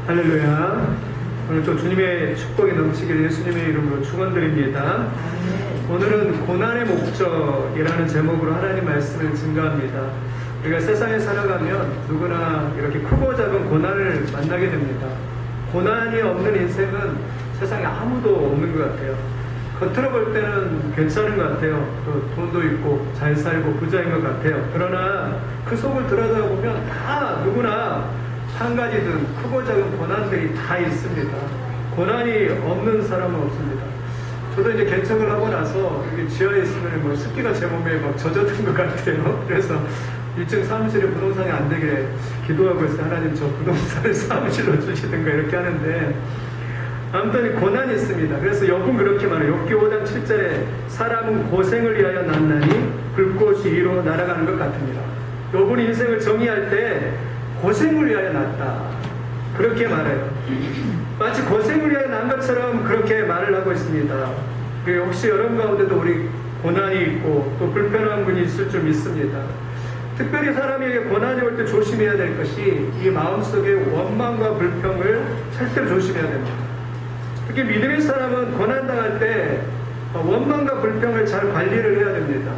할렐루야. 오늘 또 주님의 축복이 넘치기를 예수님의 이름으로 축원드립니다. 오늘은 고난의 목적이라는 제목으로 하나님 말씀을 증거합니다. 우리가 세상에 살아가면 누구나 이렇게 크고 작은 고난을 만나게 됩니다. 고난이 없는 인생은 세상에 아무도 없는 것 같아요. 겉으로 볼 때는 괜찮은 것 같아요. 또 돈도 있고 잘 살고 부자인 것 같아요. 그러나 그 속을 들여다보면 다 누구나 한 가지든 크고 작은 고난들이 다 있습니다. 고난이 없는 사람은 없습니다. 저도 이제 개척을 하고 나서 여기 지하에 있으면 뭐 습기가 제 몸에 막 젖어든 것 같아요. 그래서 1층 사무실에 부동산이 안 되게 기도하고 있어요. 하나님 저 부동산을 사무실로 주시든가 이렇게 하는데 아무튼 이 고난이 있습니다. 그래서 욥은 그렇게 말해요. 욥기 5장 7절에 사람은 고생을 위하여 났나니 불꽃이 위로 날아가는 것 같습니다. 욥은 인생을 정의할 때 고생을 위하여 났다. 그렇게 말해요. 마치 고생을 위하여 난 것처럼 그렇게 말을 하고 있습니다. 혹시 여러분 가운데도 우리 고난이 있고 또 불편한 분이 있을 줄 믿습니다. 특별히 사람에게 고난이 올 때 조심해야 될 것이 이 마음속의 원망과 불평을 절대로 조심해야 됩니다. 특히 믿음의 사람은 고난당할 때 원망과 불평을 잘 관리를 해야 됩니다.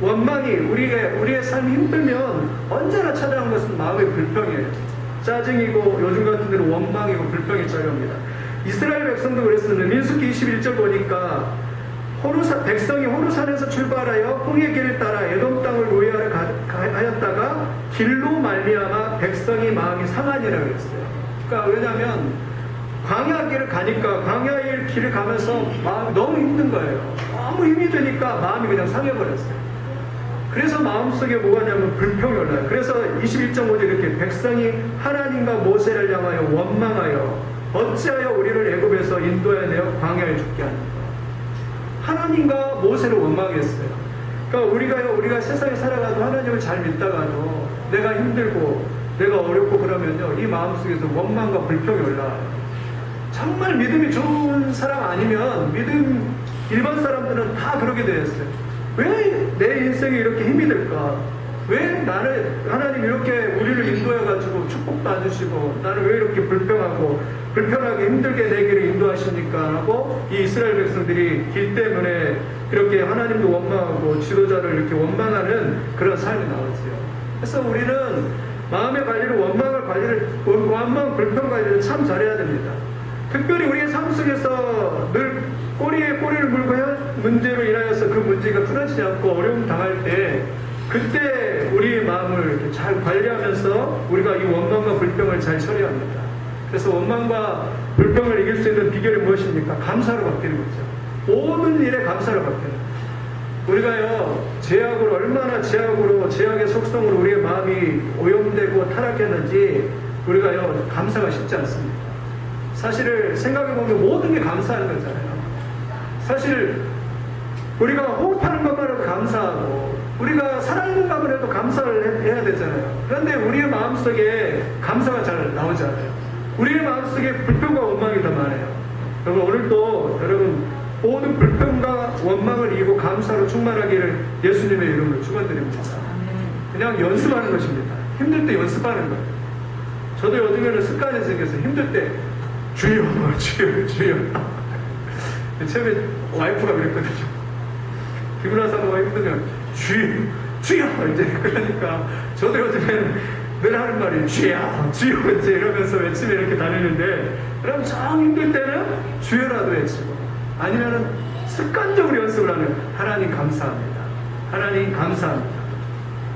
원망이 우리의 삶이 힘들면 언제나 찾아오는 것은 마음의 불평이에요. 짜증이고 요즘 같은 데는 원망이고 불평이 찾아옵니다. 이스라엘 백성도 그랬습니다. 민수기 21절 보니까 백성이 호루산에서 출발하여 홍해 길을 따라 에돔 땅을 노예하러 하였다가 길로 말미암아 백성이 마음이 상하니라 그랬어요. 그러니까 왜냐하면 광야 길을 가니까 광야의 길을 가면서 마음이 너무 힘든 거예요. 너무 힘이 드니까 마음이 그냥 상해버렸어요. 그래서 마음속에 뭐가 냐면 불평이 올라요. 그래서 21.5절 이렇게 백성이 하나님과 모세를 향하여 원망하여 어찌하여 우리를 애굽에서 인도하여 내어 광야에 죽게 하는가. 하나님과 모세를 원망했어요. 그러니까 우리가 세상에 살아가도 하나님을 잘 믿다가도 내가 힘들고 내가 어렵고 그러면요 이 마음속에서 원망과 불평이 올라와요. 정말 믿음이 좋은 사람 아니면 일반 사람들은 다 그러게 되었어요. 왜 내 인생이 이렇게 힘이 들까? 왜 나는 하나님 이렇게 우리를 인도해가지고 축복도 안 주시고 나는 왜 이렇게 불편하게 힘들게 내 길을 인도하십니까? 하고 이 이스라엘 백성들이 길 때문에 이렇게 하나님도 원망하고 지도자를 이렇게 원망하는 그런 삶이 나왔어요. 그래서 우리는 마음의 관리를 원망 불평 관리를 참 잘해야 됩니다. 특별히 우리의 삶 속에서 늘 꼬리에 꼬리를 물고 문제로 인하여서 그 문제가 풀어지지 않고 어려움 당할 때 그때 우리의 마음을 이렇게 잘 관리하면서 우리가 이 원망과 불평을 잘 처리합니다. 그래서 원망과 불평을 이길 수 있는 비결이 무엇입니까? 감사로 바뀌는 거죠. 모든 일에 감사로 바뀌는 우리가요 얼마나 제약의 속성으로 우리의 마음이 오염되고 타락했는지 우리가요 감사가 쉽지 않습니다. 사실을 생각해보면 모든 게 감사하는 거잖아요. 사실 우리가 호흡하는 것만으로도 감사하고 우리가 살아있는 것만으로도 감사를 해야 되잖아요. 그런데 우리의 마음속에 감사가 잘 나오지 않아요. 우리의 마음속에 불평과 원망이 더 많아요. 여러분 오늘도 모든 불평과 원망을 이기고 감사로 충만하기를 예수님의 이름으로 축원드립니다. 그냥 연습하는 것입니다. 힘들 때 연습하는 거예요. 저도 요즘에는 습관이 생겨서 힘들 때 주여 처음에 와이프가 그랬거든요. 기분한 사람과 힘들면 주여 이제 그러니까 저도 요즘에는 늘 하는 말이 주여 이제 이러면서 외치며 이렇게 다니는데 그럼 정 힘들 때는 주여라도 외치고 아니면은 습관적으로 연습을 하면 하나님 감사합니다.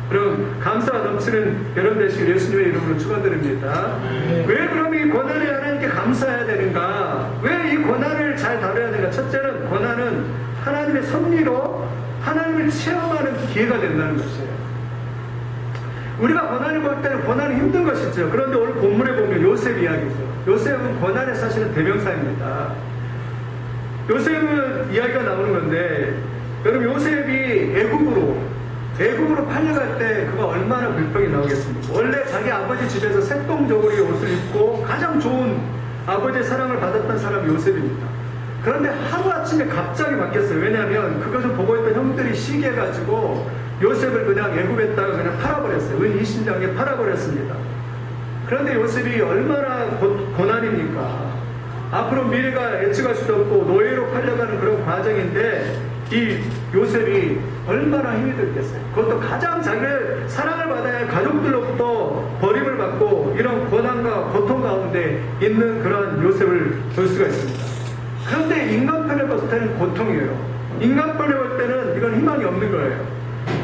그럼 감사가 넘치는 여러분 되시길 예수님의 이름으로 축원드립니다. 왜 그럼 이 고난에 하나님께 감사해야 되는가? 왜 이 고난을 잘 다뤄야 되는가? 첫째는 고난은 하나님의 섭리로 하나님을 체험하는 기회가 된다는 것이에요. 우리가 고난을 볼 때는 고난이 힘든 것이죠. 그런데 오늘 본문에 보면 요셉 이야기죠. 요셉은 고난의 사실은 대명사입니다. 요셉은 이야기가 나오는 건데 여러분 요셉이 애굽으로 팔려갈 때 그가 얼마나 불평이 나오겠습니까? 원래 자기 아버지 집에서 색동저고리 옷을 입고 가장 좋은 아버지의 사랑을 받았던 사람이 요셉입니다. 그런데 하루아침에 갑자기 바뀌었어요. 왜냐하면 그것을 보고 있던 형들이 시기해가지고 요셉을 그냥 애굽에다가 그냥 팔아버렸어요. 은 20장에 팔아버렸습니다. 그런데 요셉이 얼마나 고난이 앞으로 미래가 예측할 수도 없고 노예로 팔려가는 그런 과정인데 이 요셉이 얼마나 힘이 들겠어요. 그것도 가장 자기를 사랑을 받아야 할 가족들로부터 버림을 받고 이런 고난과 고통 가운데 있는 그런 요셉을 볼 수가 있습니다. 그런데 인간편을 봤을 때는 고통이에요. 인간편을 볼 때는 이건 희망이 없는 거예요.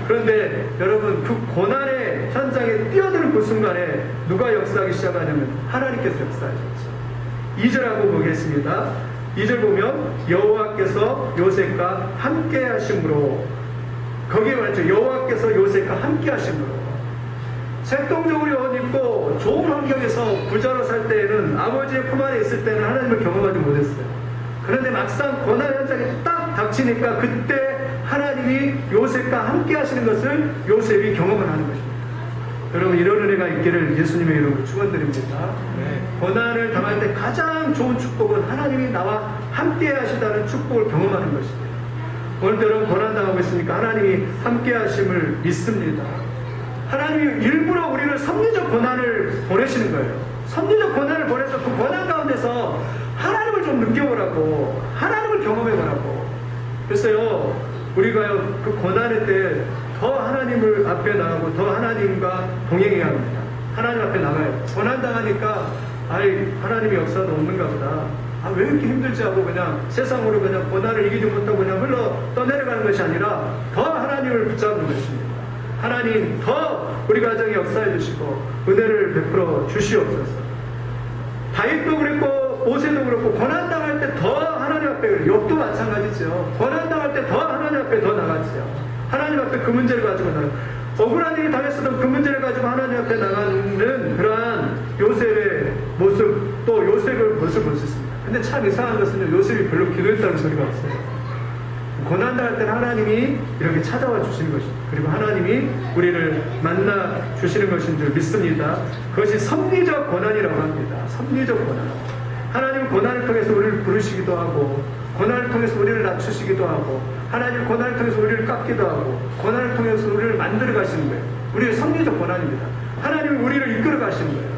그런데 여러분 그 고난의 현장에 뛰어드는 그 순간에 누가 역사하기 시작하냐면 하나님께서 역사하셨죠. 2절하고 보겠습니다. 2절 보면 여호와께서 요셉과 함께 하심으로, 거기에 말했죠. 여호와께서 요셉과 함께 하심으로. 생동적으로 옷 입고 좋은 환경에서 부자로 살 때에는, 아버지의 품 안에 있을 때는 하나님을 경험하지 못했어요. 그런데 막상 고난 현장에 딱 닥치니까 그때 하나님이 요셉과 함께 하시는 것을 요셉이 경험을 하는 것입니다. 여러분 이런 은혜가 있기를 예수님의 이름으로 축원드립니다. 고난을 당할 때 가장 좋은 축복은 하나님이 나와 함께 하시다는 축복을 경험하는 것입니다. 오늘도 여러분 고난 당하고 있으니까 하나님이 함께 하심을 믿습니다. 하나님이 일부러 우리를 섭리적 고난을 보내시는 거예요. 섭리적 고난을 보내서 그 고난 가운데서 하나님을 좀 느껴보라고, 하나님을 경험해보라고. 그래서요 우리가요 그 고난의 때 더 하나님을 앞에 나가고 더 하나님과 동행해야 합니다. 하나님 앞에 나가요. 고난 당하니까 아이 하나님의 역사도 없는가 보다. 아, 왜 이렇게 힘들지 하고 그냥 세상으로 그냥 고난을 이기지 못하고 그냥 흘러 떠내려가는 것이 아니라 더 하나님을 붙잡는 것입니다. 하나님 더 우리 가정에 역사해 주시고 은혜를 베풀어 주시옵소서. 다윗도 그랬고 모세도 그렇고 고난 당할 때 더 하나님 앞에, 욥도 마찬가지죠. 고난 당할 때 더 하나님 앞에 더 나갔죠. 하나님 앞에 그 문제를 가지고 나가요. 억울한 일이 당했어도 그 문제를 가지고 하나님 앞에 나가는 그러한 요셉의 모습, 또 요셉의 모습을 볼 수 있습니다. 근데 참 이상한 것은요, 요셉이 별로 기도했다는 소리가 없어요. 고난당할 때는 하나님이 이렇게 찾아와 주시는 것입니다. 그리고 하나님이 우리를 만나 주시는 것인 줄 믿습니다. 그것이 섭리적 고난이라고 합니다. 섭리적 고난. 하나님은 고난을 통해서 우리를 부르시기도 하고, 고난을 통해서 우리를 낮추시기도 하고, 하나님은 고난을 통해서 우리를 깎기도 하고, 고난을 통해서 우리를 만들어 가시는 거예요. 우리의 섭리적 고난입니다. 하나님은 우리를 이끌어 가시는 거예요.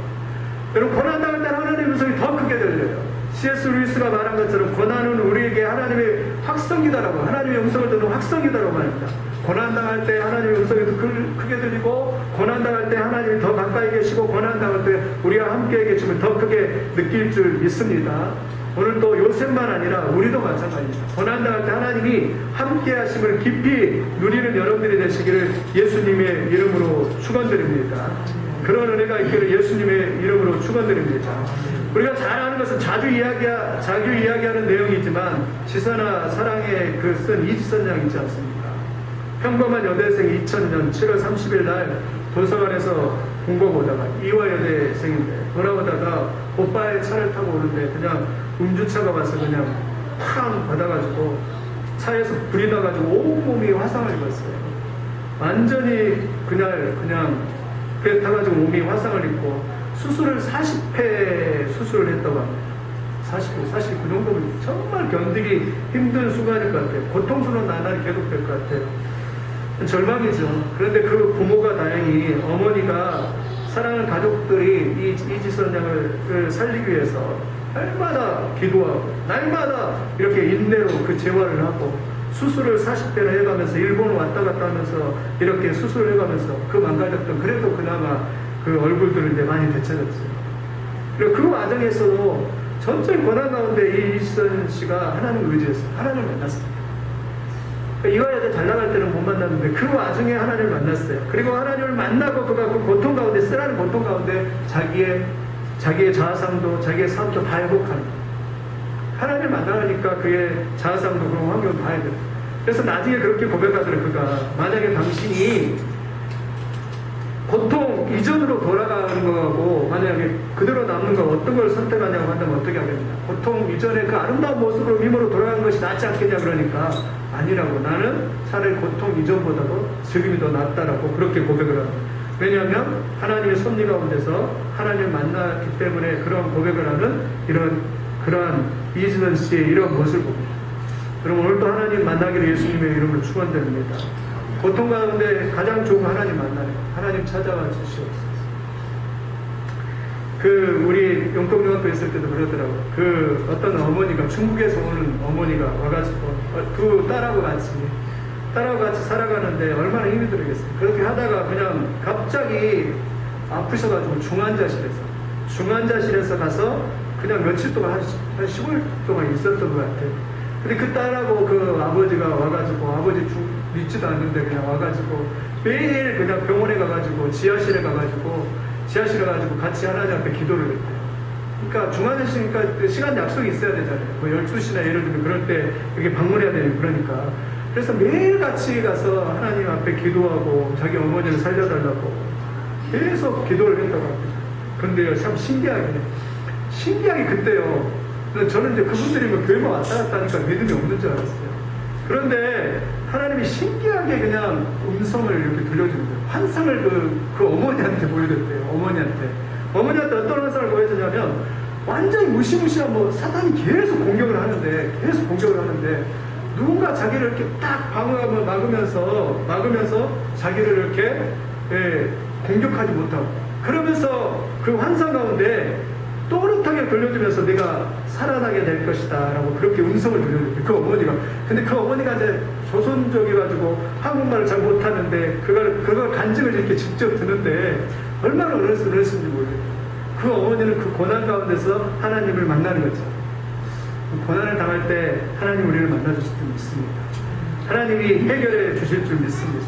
여러분 고난 당할 때는 하나님의 음성이 더 크게 들려요. C.S. 루이스가 말한 것처럼 고난은 우리에게 하나님의 확성기다라고, 하나님의 음성을 듣는 확성기다라고 말합니다. 고난당할 때 하나님의 음성이 더 크게 들리고, 고난당할 때 하나님이 더 가까이 계시고, 고난당할 때 우리와 함께 계심을 더 크게 느낄 줄 믿습니다. 오늘 또 요셉만 아니라 우리도 마찬가지입니다. 고난당할 때 하나님이 함께 하심을 깊이 누리는 여러분들이 되시기를 예수님의 이름으로 축원드립니다. 그런 은혜가 있기를 예수님의 이름으로 축원드립니다. 우리가 잘 아는 것은 자주 이야기하는 내용이지만 지사나 사랑의 그 쓴 이지선 양 있지 않습니까? 평범한 여대생 2000년 7월 30일 날 도서관에서 공부 보다가 이화 여대생인데 돌아오다가 오빠의 차를 타고 오는데 그냥 음주차가 와서 그냥 팡 받아가지고 차에서 불이 나가지고 온몸이 화상을 입었어요. 완전히 그냥 그래 타가지고 몸이 화상을 입고 수술을 40회 수술을 했다고 합니다. 40회, 사실 그 정도면 정말 견디기 힘든 순간일 것 같아요. 고통스러운 나날이 계속될 것 같아요. 절망이죠. 그런데 그 부모가 다행히 어머니가 사랑하는 가족들이 이지선 양을 살리기 위해서 날마다 기도하고 날마다 이렇게 인내로 그 재활을 하고 수술을 40회나 해가면서 일본 왔다 갔다 하면서 이렇게 수술을 해가면서 그 망가졌던, 그래도 그나마 그 얼굴들을 이제 많이 되찾았어요. 그리고 그 과정에서도 전적인 고난 가운데 이지선 씨가 하나님을 의지했어요. 하나님을 만났습니다. 이화여대 잘 나갈 때는 못 만났는데 그 와중에 하나님을 만났어요. 그리고 하나님을 만나고 그가 그 고통 가운데, 쓰라는 고통 가운데 자기의 자아상도 자기의 삶도 다 회복합니다. 하나님을 만나니까 그의 자아상도 그런 환경도 다 해요. 그래서 나중에 그렇게 고백하더라고요. 그가 만약에 당신이 고통 이전으로 돌아가는 거하고 만약에 그대로 남는 거 어떤 걸 선택하냐고 한다면 어떻게 하겠냐. 고통 이전에 그 아름다운 모습으로 미모로 돌아가는 것이 낫지 않겠냐. 그러니까 아니라고, 나는 차라리 고통 이전보다도 지금이 더 낫다라고 그렇게 고백을 합니다. 왜냐하면 하나님의 섭리 가운데서 하나님을 만났기 때문에 그런 고백을 하는 그러한 이진원 씨의 이런 모습을 봅니다. 그럼 오늘도 하나님 만나기를 예수님의 이름으로 축원드립니다. 고통 가운데 가장 좋은 하나님 만나요. 하나님 찾아와 주시옵소서. 우리 영동중학교 있을 때도 그러더라고. 어떤 어머니가, 중국에서 오는 어머니가 와가지고, 두 딸하고 같이 살아가는데 얼마나 힘이 들겠어요. 그렇게 하다가 그냥 갑자기 아프셔가지고 중환자실에서 가서 그냥 며칠 동안 한 15일 동안 있었던 것 같아요. 근데 그 딸하고 그 아버지가 와가지고, 아버지 믿지도 않는데 그냥 와가지고 매일 그냥 병원에 가가지고 지하실에 가가지고 같이 하나님 앞에 기도를 했대요. 그러니까 중환자실이니까 시간 약속이 있어야 되잖아요. 뭐 12시나 예를 들면 그럴 때 이렇게 방문해야 되는 그러니까. 그래서 매일 같이 가서 하나님 앞에 기도하고 자기 어머니를 살려달라고 계속 기도를 했다고 합니다. 그런데요, 참 신기하게 그때요. 저는 이제 그분들이 뭐 교회만 왔다 갔다 하니까 믿음이 없는 줄 알았어요. 그런데 하나님이 신기하게 그냥 음성을 이렇게 들려주는 거예요. 환상을 그 어머니한테 보여줬대요. 어머니한테 어떤 환상을 보여주냐면 완전히 무시무시한 사탄이 계속 공격을 하는데 누군가 자기를 이렇게 딱 방어하고 막으면서 자기를 이렇게 공격하지 못하고 그러면서 그 환상 가운데 또렷하게 들려주면서 내가 살아나게 될 것이다 라고 그렇게 음성을 들려줬대요. 그 어머니가. 근데 그 어머니가 이제 조선족이가지고 한국말을 잘 못하는데 그걸 간증을 이렇게 직접 듣는데 얼마나 어렸는지 모르겠어요. 그 어머니는 그 고난 가운데서 하나님을 만나는 거죠. 고난을 당할 때 하나님 우리를 만나주실 줄 믿습니다. 하나님이 해결해 주실 줄 믿습니다.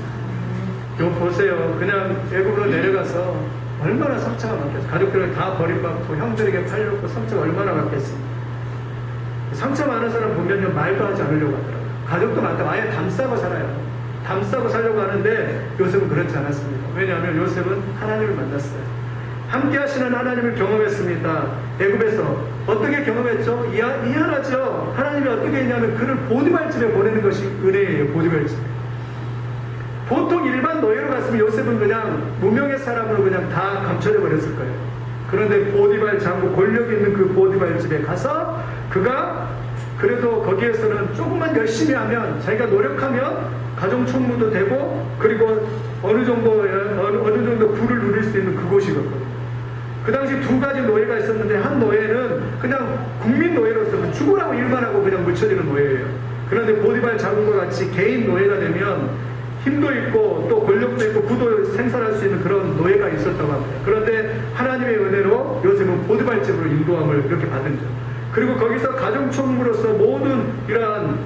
이거 보세요. 그냥 애국으로 내려가서 얼마나 상처가 많겠어요. 가족들을 다 버림받고 형들에게 팔려고 상처가 얼마나 많겠습니까. 상처 많은 사람 보면요 말도 하지 않으려고 하더라고요. 가족도 많다. 아예 담싸고 살아요. 담싸고 살려고 하는데 요셉은 그렇지 않았습니다. 왜냐하면 요셉은 하나님을 만났어요. 함께 하시는 하나님을 경험했습니다. 애굽에서 어떻게 경험했죠? 미안하죠. 하나님이 어떻게 했냐면 그를 보디발집에 보내는 것이 은혜예요. 보디발집. 보통 일반 노예로 갔으면 요셉은 그냥 무명의 사람으로 그냥 다 감춰져 버렸을 거예요. 그런데 보디발 장군, 권력 있는 그 보디발 집에 가서 그가 그래도 거기에서는 조금만 열심히 하면 자기가 노력하면 가정 총무도 되고 그리고 어느 정도 부를 누릴 수 있는 그곳이거든요. 그 당시 두 가지 노예가 있었는데 한 노예는 그냥 국민 노예로서 죽으라고 일만 하고 그냥 묻혀지는 노예예요. 그런데 보디발 장군과 같이 개인 노예가 되면 힘도 있고 또 권력도 있고 부도 생산할 수 있는 그런 노예가 있었다고 합니다. 그런데 하나님의 은혜로 요셉은 보디발집으로 인도함을 이렇게 받은 점. 그리고 거기서 가정총무로서 모든 이러한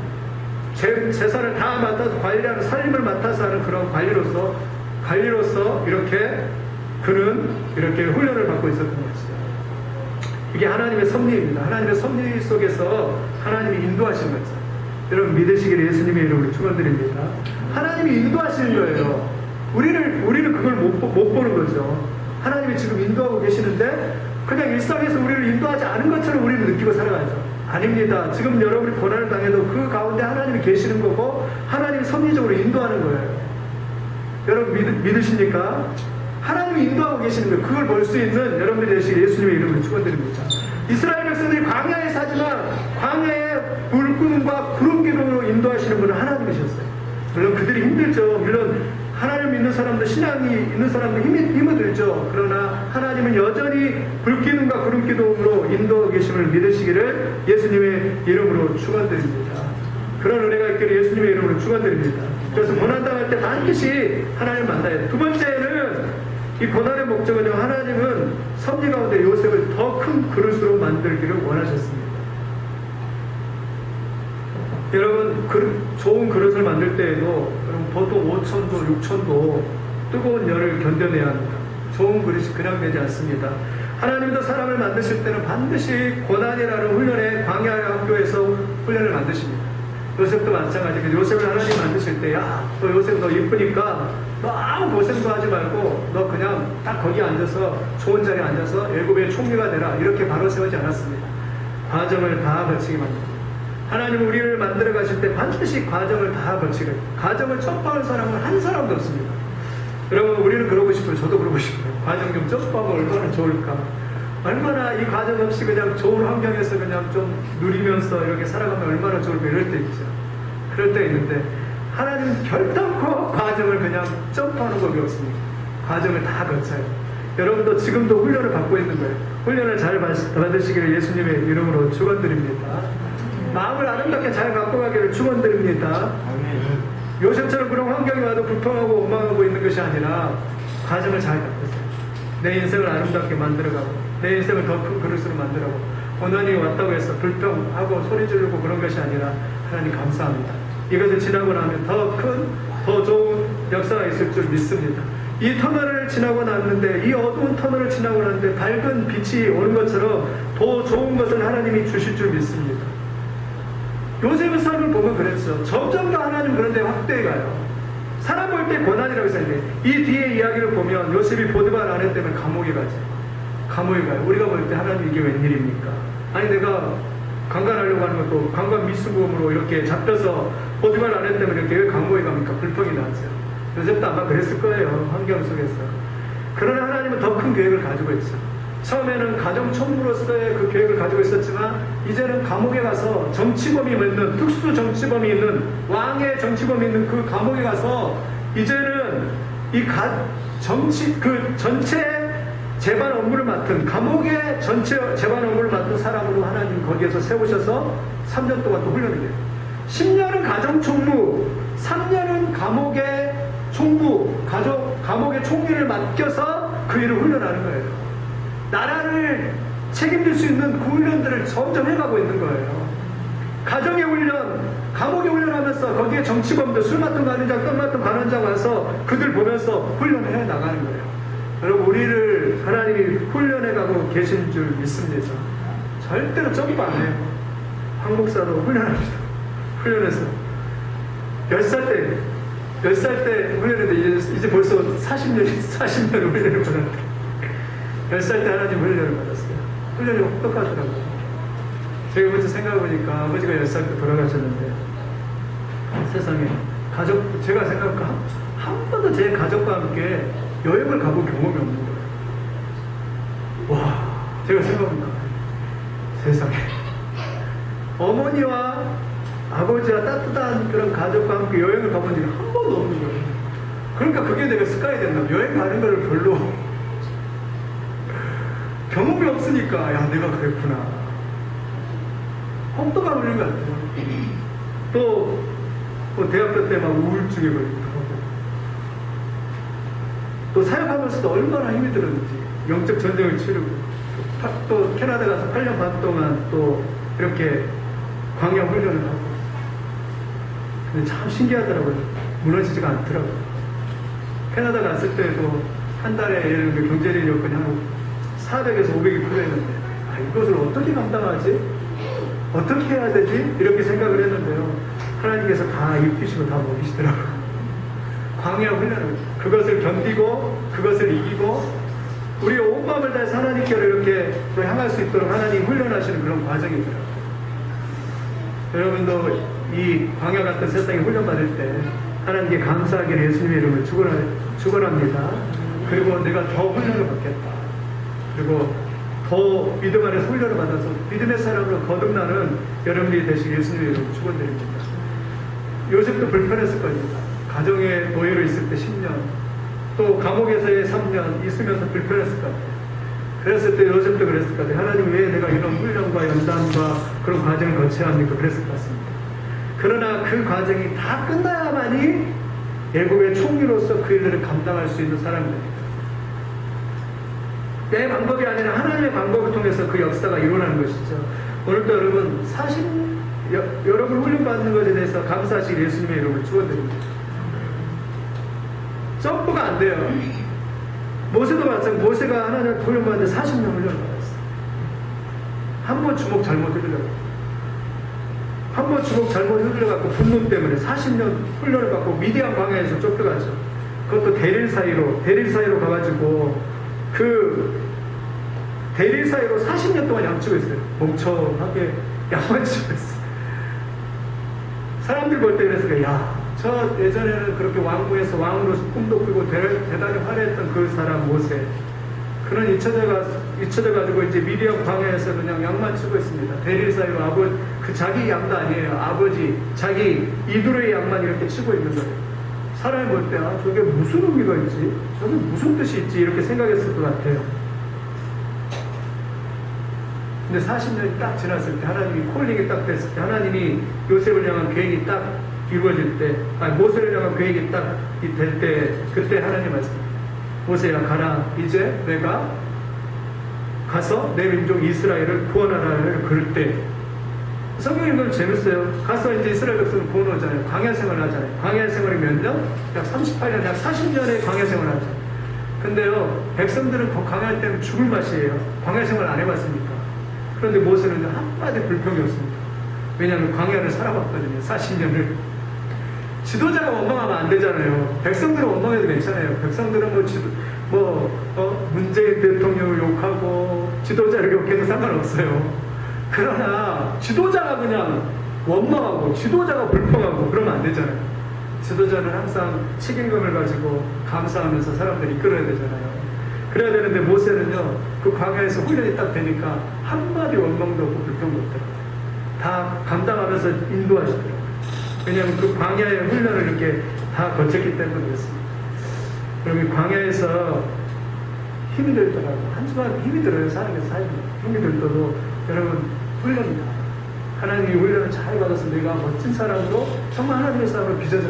재산을 다 맡아서 관리하는 살림을 맡아서 하는 그런 관리로서 이렇게 그는 이렇게 훈련을 받고 있었던 것이죠. 이게 하나님의 섭리입니다. 하나님의 섭리 속에서 하나님이 인도하시는 거죠. 여러분 믿으시기를 예수님의 이름으로 축원드립니다. 하나님이 인도하시는 거예요. 우리는 그걸 못 보는 거죠. 하나님이 지금 인도하고 계시는데 그냥 일상에서 우리를 인도하지 않은 것처럼 우리는 느끼고 살아가죠. 아닙니다. 지금 여러분이 고난을 당해도 그 가운데 하나님이 계시는 거고 하나님이 섭리적으로 인도하는 거예요. 여러분 믿으십니까? 하나님이 인도하고 계시는 거예요. 그걸 볼 수 있는 여러분들이 되시길 예수님의 이름으로 축원드립니다. 이스라엘 백성들이 광야에 사지만 광야에 불구름과 구름 기둥으로 인도하시는 분은 하나님이셨어요. 물론 그들이 힘들죠. 물론 하나님 믿는 사람도 신앙이 있는 사람도 힘이 들죠. 그러나 하나님은 여전히 불기둥과 구름 기둥으로 인도하고 계심을 믿으시기를 예수님의 이름으로 축원드립니다. 그런 은혜가 있기를 예수님의 이름으로 축원드립니다. 그래서 고난당할 때 반드시 하나님을 만나야 돼요. 두 번째는 이 고난의 목적은요, 하나님은 섭리 가운데 요셉을 더 큰 그릇으로 만들기를 원하셨습니다. 여러분, 좋은 그릇을 만들 때에도 여러분 보통 5,000도, 6,000도 뜨거운 열을 견뎌내야 합니다. 좋은 그릇이 그냥 되지 않습니다. 하나님도 사람을 만드실 때는 반드시 고난이라는 훈련에 광야의 학교에서 훈련을 만드십니다. 요셉도 마찬가지고 요셉을 하나님 만드실 때 너 요셉 너 이쁘니까 너 아무 고생도 하지 말고 너 그냥 딱 거기 앉아서 좋은 자리에 앉아서 애굽의 총리가 되라 이렇게 바로 세우지 않았습니다. 과정을 다 거치게 만듭니다. 하나님은 우리를 만들어 가실 때 반드시 과정을 다 거치게 과정을 첩박한 사람은 한 사람도 없습니다. 여러분 우리는 그러고 싶어요. 저도 그러고 싶어요. 과정 좀 첩박하면 얼마나 좋을까. 얼마나 이 과정 없이 그냥 좋은 환경에서 그냥 좀 누리면서 이렇게 살아가면 얼마나 좋을까 이럴 때 있죠. 그럴 때 있는데 하나님 결단코 과정을 그냥 점프하는 법이 없습니다. 과정을 다 거쳐요. 여러분도 지금도 훈련을 받고 있는 거예요. 훈련을 잘 받으시기를 예수님의 이름으로 축원드립니다. 마음을 아름답게 잘 갖고 가기를 축원드립니다. 요셉처럼 그런 환경이 와도 불평하고 원망하고 있는 것이 아니라 과정을 잘 겪으세요. 내 인생을 아름답게 만들어가고 내 인생을 더 큰 그릇으로 만들어가고 고난이 왔다고 해서 불평하고 소리 지르고 그런 것이 아니라 하나님 감사합니다. 이것을 지나고 나면 더 큰, 더 좋은 역사가 있을 줄 믿습니다. 이 터널을 지나고 났는데 이 어두운 터널을 지나고 났는데 밝은 빛이 오는 것처럼 더 좋은 것을 하나님이 주실 줄 믿습니다. 요셉의 삶을 보면 그랬죠. 점점 더 하나님 그런 데 확대해 가요. 사람 볼 때 고난이라고 했는데 이 뒤에 이야기를 보면 요셉이 보디발 아내 때문에 감옥에 가죠. 감옥에 가요. 우리가 볼 때 하나님 이게 웬일입니까? 아니 내가 강간하려고 하는 것도 강간 미수범으로 이렇게 잡혀서 보디발 아내 때문에 이렇게 왜 감옥에 갑니까? 불평이 나죠. 요셉도 아마 그랬을 거예요. 환경 속에서. 그러나 하나님은 더 큰 계획을 가지고 있죠. 처음에는 가정총무로서의 그 계획을 가지고 있었지만 이제는 감옥에 가서 정치범이 있는 특수 정치범이 있는 왕의 정치범이 있는 그 감옥에 가서 이제는 이 정치 그 전체 재반 업무를 맡은 감옥의 전체 재반 업무를 맡은 사람으로 하나님 거기에서 세우셔서 3년 동안 또 훈련을 해요. 10년은 가정총무, 3년은 감옥의 총부, 감옥의 총리를 맡겨서 그 일을 훈련하는 거예요. 나라를 책임질 수 있는 그 훈련들을 점점 해가고 있는 거예요. 가정의 훈련, 감옥의 훈련하면서 거기에 정치범들, 술 맡은 관원장, 떡 맡은 관원장 와서 그들 보면서 훈련해 나가는 거예요. 여러분, 우리를 하나님이 훈련해가고 계신 줄 믿습니다. 절대로 점프 안 해요. 황 목사도 훈련합니다. 훈련해서 10살 때 훈련했는데 이제 벌써 40년 훈련을 받았대. 10살 때 하나님 훈련을 받았어요. 훈련이 똑똑하더라고요. 제가 먼저 생각해보니까 아버지가 10살 때 돌아가셨는데 세상에 제가 생각할까 한 번도 제 가족과 함께 여행을 가본 경험이 없는 거예요. 와, 제가 생각해보니까 세상에 어머니와 아버지와 따뜻한 그런 가족과 함께 여행을 가본 적이 한 번도 없는 거예요. 그러니까 그게 내가 습관이 됐나? 여행 가는 거를 별로 경험이 없으니까 야 내가 그랬구나. 혹독한 훈련 같아요. 또 대학교 때 막 우울증에 걸리기도 하고 또 사역하면서도 얼마나 힘이 들었는지 영적 전쟁을 치르고 또 캐나다 가서 8년 반 동안 또 이렇게 광야 훈련을 하고 근데 참 신기하더라고요. 무너지지가 않더라고요. 캐나다 갔을 때도 한 달에 예를 들어 경제력 여건이 한 400에서 500이 필요했는데 이것을 어떻게 감당하지? 어떻게 해야 되지? 이렇게 생각을 했는데요. 하나님께서 다 입히시고 다 먹이시더라고요. 광야 훈련을 그것을 견디고 그것을 이기고 우리 온 마음을 다해서 하나님께로 이렇게 또 향할 수 있도록 하나님 훈련하시는 그런 과정이더라고요. 여러분도 이 광야 같은 세상에 훈련받을 때 하나님께 감사하기를 예수님의 이름을 축원합니다. 그리고 내가 더 훈련을 받겠다. 그리고 더 믿음 안에서 훈련을 받아서 믿음의 사람으로 거듭나는 여러분들이 되시길 예수님의 이름으로 축원드립니다. 요셉도 불편했을 겁니다. 가정의 노예로 있을 때 10년 또 감옥에서의 3년 있으면서 불편했을 것 같아요. 그랬을 때 요셉도 그랬을 것 같아요. 하나님 왜 내가 이런 훈련과 연단과 그런 과정을 거쳐야 합니까? 그랬을 것 같습니다. 그러나 그 과정이 다 끝나야만이 애국의 총리로서 그 일들을 감당할 수 있는 사람입니다. 내 방법이 아니라 하나님의 방법을 통해서 그 역사가 일어나는 것이죠. 오늘도 여러분 여러분 훈련받는 것에 대해서 감사하시길 예수님의 이름을 축원드립니다. 점프가 안 돼요. 모세도 마찬가지로 모세가 하나님 훈련받는데 40년 훈련을 받았어요. 한 번 주먹 잘못 흘려가고 한 번 주먹 잘못 흘려갖고 분노 때문에 40년 훈련을 받고 미디안 광야에서 쫓겨가죠. 그것도 대릴 사이로 가가지고 그 대릴 사이로 40년 동안 양치고 있어요. 멍청하게 양만 치고 있어요. 사람들 볼 때 그랬어요. 야, 저 예전에는 그렇게 왕궁에서 왕으로서 꿈도 꾸고 대단히 화려했던 그 사람 모세. 그는 잊혀져가지고 이제 미디안 광야에서 그냥 양만 치고 있습니다. 대릴 사이로 자기 양도 아니에요. 아버지, 자기 이두로의 양만 이렇게 치고 있는 거예요. 사람이 볼 때, 아, 저게 무슨 의미가 있지? 저게 무슨 뜻이 있지? 이렇게 생각했을 것 같아요. 근데 40년이 딱 지났을 때, 하나님이 콜링이 딱 됐을 때, 하나님이 요셉을 향한 계획이 딱 이루어질 때, 모세를 향한 계획이 딱 될 때, 그때 하나님 말씀, 모세야 가라. 이제 내가 가서 내 민족 이스라엘을 구원하라를 그럴 때, 성경 읽으면 재밌어요. 가서 이제 이스라엘 백성을 구원하잖아요. 광야 생활 하잖아요. 광야 생활이 몇 년? 약 38년, 약 40년의 광야 생활 하죠. 근데요, 백성들은 광야 때문에 죽을 맛이에요. 광야 생활 안 해봤으니까. 그런데 모세는 한마디 불평이 없습니다. 왜냐하면 광야를 살아봤거든요. 40년을. 지도자가 원망하면 안 되잖아요. 백성들은 원망해도 괜찮아요. 백성들은 문재인 대통령을 욕하고 지도자를 욕해도 상관없어요. 그러나 지도자가 그냥 원망하고 지도자가 불평하고 그러면 안 되잖아요. 지도자는 항상 책임감을 가지고 감사하면서 사람들을 이끌어야 되잖아요. 그래야 되는데 모세는요, 그 광야에서 훈련이 딱 되니까 한마디 원망도 없고 불평도 없더라고요. 다 감당하면서 인도하시더라고요. 왜냐하면 그 광야의 훈련을 이렇게 다 거쳤기 때문이었습니다. 그럼 이 광야에서 힘이 들더라고요. 한 주간 힘이 들어요. 사는 게 살면 힘이 들더라도 여러분 훈련이다. 하나님이 훈련을 잘 받아서 내가 멋진 사람으로 정말 하나님의 사람으로 빚어져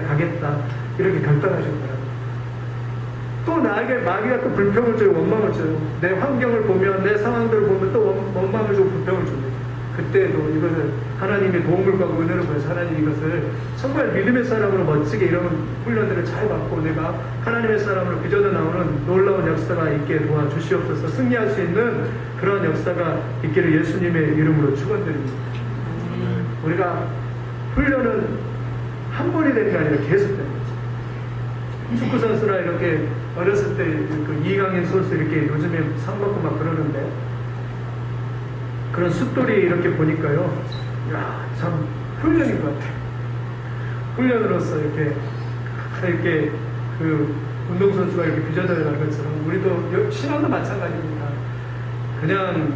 가겠다. 이렇게 결단하셨더라고요. 또 나에게 마귀가 또 불평을 줘요. 원망을 줘요. 내 환경을 보면, 내 상황들을 보면 또 원망을 주고 불평을 줍니다. 그때도 이것을 하나님의 도움을 받고 은혜를 구해서 하나님 이것을 정말 믿음의 사람으로 멋지게 이런 훈련들을 잘 받고 내가 하나님의 사람으로 빚어져 나오는 놀라운 역사가 있게 도와주시옵소서. 승리할 수 있는 그런 역사가 있기를 예수님의 이름으로 축원드립니다. 우리가 훈련은 한 번이 되는 게 아니라 계속 되는 거죠. 축구 선수나 이렇게 어렸을 때 그 이강인 선수 이렇게 요즘에 상 받고 막 그러는데 그런 숫돌이 이렇게 보니까요, 야, 참 훈련인 것 같아요. 훈련으로서 이렇게 그 운동선수가 이렇게 빚어져 나가는 것처럼 우리도 신앙도 마찬가지입니다. 그냥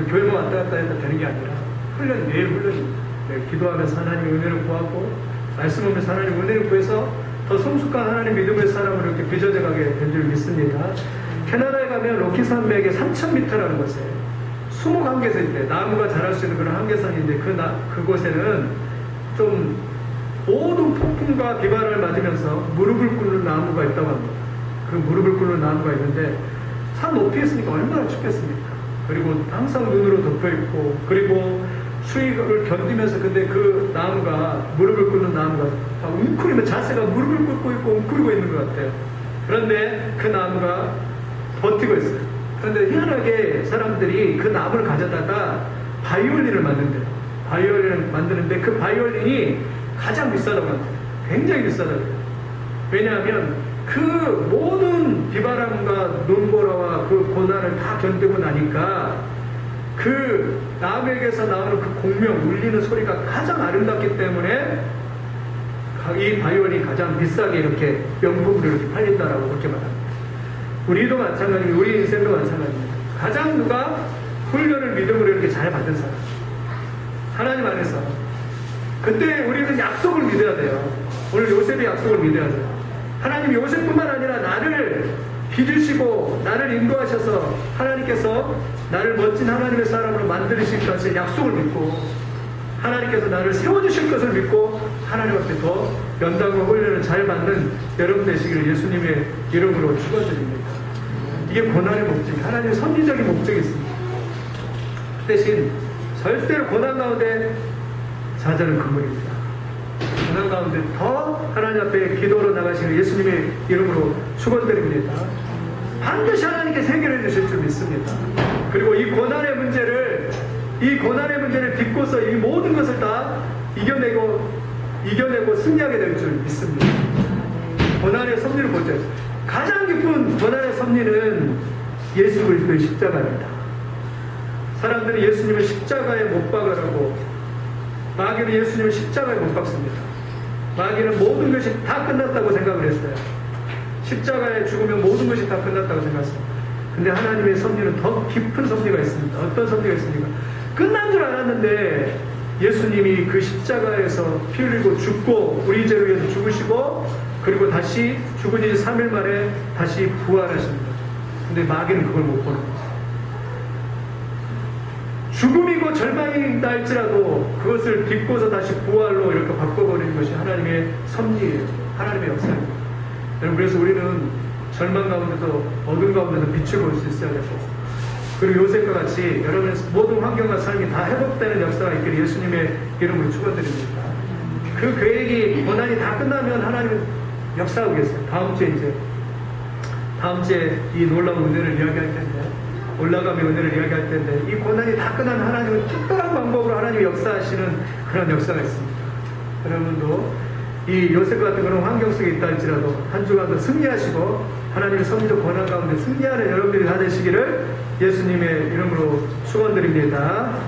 교회만 왔다 갔다 해도 되는 게 아니라 훈련, 매일 훈련입니다. 네, 기도하면서 하나님의 은혜를 구하고 말씀하면서 하나님의 은혜를 구해서 더 성숙한 하나님 믿음의 사람으로 이렇게 빚어져 가게 된 줄 믿습니다. 캐나다에 가면 로키 산맥에 3,000m라는 곳이에요. 수목 한계선인데 나무가 자랄 수 있는 그런 한계선인데 그곳에는 좀 모든 폭풍과 비바람을 맞으면서 무릎을 꿇는 나무가 있다고 합니다. 그 무릎을 꿇는 나무가 있는데 산 높이에 있으니까 얼마나 춥겠습니까? 그리고 항상 눈으로 덮여 있고 그리고 추위를 견디면서 근데 그 나무가 무릎을 꿇는 나무가 웅크리면 자세가 무릎을 꿇고 있고 웅크리고 있는 것 같아요. 그런데 그 나무가 버티고 있어요. 그런데 희한하게 사람들이 그 나무를 가져다가 바이올린을 만든대요. 바이올린을 만드는데 그 바이올린이 가장 비싸다고 합니다. 굉장히 비싸다고 해요. 왜냐하면 그 모든 비바람과 눈보라와 그 고난을 다 견디고 나니까 그 나무에게서 나오는 그 공명, 울리는 소리가 가장 아름답기 때문에 이 바이올린이 가장 비싸게 이렇게 명품으로 이렇게 팔린다라고 그렇게 말합니다. 우리도 마찬가지입니다. 우리 인생도 마찬가지입니다. 가장 누가 훈련을 믿음으로 이렇게 잘 받은 사람. 하나님 안에서. 그때 우리는 약속을 믿어야 돼요. 오늘 요셉의 약속을 믿어야 돼요. 하나님 요셉뿐만 아니라 나를 빚으시고 나를 인도하셔서 하나님께서 나를 멋진 하나님의 사람으로 만드실 것을 약속을 믿고 하나님께서 나를 세워주실 것을 믿고 하나님 앞에 더 연단과 훈련을 잘 받는 여러분 되시기를 예수님의 이름으로 축원드립니다. 이게 고난의 목적이 하나님의 섭리적인 목적이 있습니다. 대신 절대로 고난 가운데 좌절은 금물입니다. 고난 가운데 더 하나님 앞에 기도로 나가시는 예수님의 이름으로 축원드립니다. 반드시 하나님께서 해결해 주실 줄 믿습니다. 그리고 이 고난의 문제를 딛고서 이 모든 것을 다 이겨내고 승리하게 될 줄 믿습니다. 고난의 섭리를 보죠. 가장 기쁜 고난의 섭리는 예수 그리스도의 십자가입니다. 사람들이 예수님을 십자가에 못 박으라고 마귀는 예수님을 십자가에 못 박습니다. 마귀는 모든 것이 다 끝났다고 생각을 했어요. 십자가에 죽으면 모든 것이 다 끝났다고 생각했습니다. 근데 하나님의 섭리는 더 깊은 섭리가 있습니다. 어떤 섭리가 있습니까? 끝난 줄 알았는데 예수님이 그 십자가에서 피 흘리고 죽고 우리 죄를 위해서 죽으시고 그리고 다시 죽은 지 3일 만에 다시 부활하십니다. 근데 마귀는 그걸 못 보는 거죠. 죽음이고 절망이다 할지라도 그것을 딛고서 다시 부활로 이렇게 바꿔버리는 것이 하나님의 섭리예요. 하나님의 역사입니다. 여러분, 그래서 우리는 절망 가운데서 어둠 가운데서 빛을 볼 수 있어야 되고, 그리고 요셉과 같이 여러분의 모든 환경과 삶이 다 회복되는 역사가 있기를 예수님의 이름으로 축원드립니다. 그 계획이 고난이 다 끝나면 하나님은 역사하고 계세요. 다음 주에 이 놀라운 은혜를 이야기할 텐데, 올라감의 은혜를 이야기할 텐데, 이 고난이 다 끝나면 하나님은 특별한 방법으로 하나님이 역사하시는 그런 역사가 있습니다. 여러분도 이 요셉 같은 그런 환경 속에 있다 할지라도 한 주간도 승리하시고 하나님의 섭리적 고난 가운데 승리하는 여러분들이 다 되시기를 예수님의 이름으로 축원드립니다.